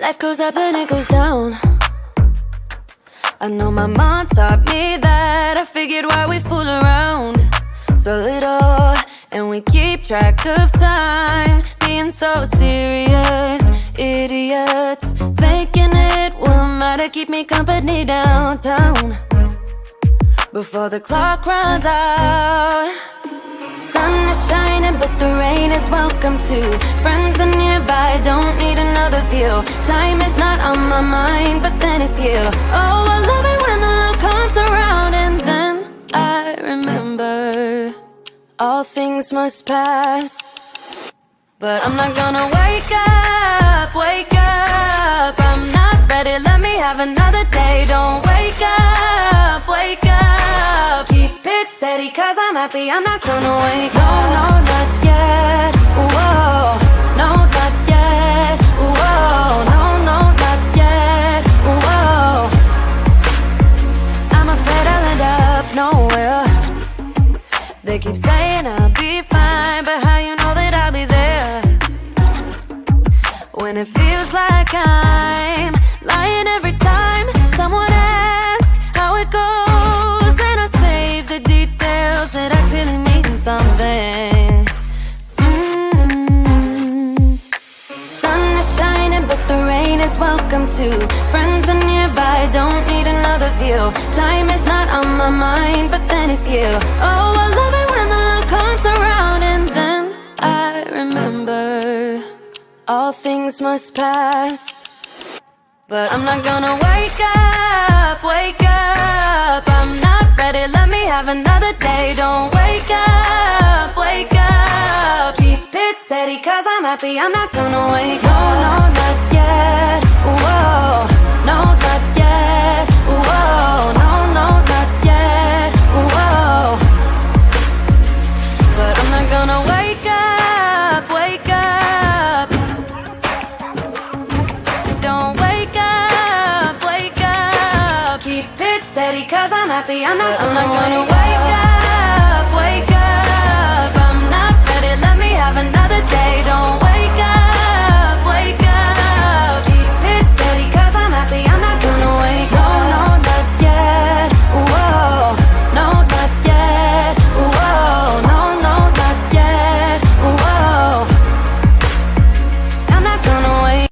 Life goes up and it goes down. I know my mom taught me that. I figured why we fool around so little, and we keep track of time, being so serious. Idiots, thinking it will matter, keep me company downtown before the clock runs out. Sun is shining, but the rain is welcome too. Friends are nearby, don't need another view. Time is not on my mind, but then it's you. Oh, I love it when the love comes around, and then I remember all things must pass. But I'm not gonna wake up, wake up. I'm not ready, let me have another day. Don't wake up, wake up. Keep it steady, cause I'm happy, I'm not gonna wake up. No, not yet, whoa. No, not yet, whoa. No, not yet, whoa. I'm afraid I'll end up nowhere. They keep saying I'll be fine, but how you know that I'll be there when it feels like I'm lying every time someone asks how it goes, and I save the details that actually mean something. Sun is shining, but the rain is welcome too. Friends are nearby, don't need another view. Time is not on my mind, but then it's you. Oh, I love it when the love comes around, and then I remember all things must pass. But I'm not gonna wake up, wake up. I'm not ready, let me have another day. Don't wake up, wake up. Keep it steady, cause I'm happy, I'm not gonna wake up. No, not yet, whoa. No, not yet, whoa. No, not yet, whoa. But I'm not gonna wake up, wake up. Don't wake up, wake up. Keep it steady, cause I'm happy, I'm not gonna wake up, wake up. I'm not ready, let me have another day. Don't wake up, wake up. Keep it steady, cause I'm happy, I'm not gonna wake up. No, not yet, whoa. No, not yet, whoa. No, not yet, whoa. I'm not gonna wait.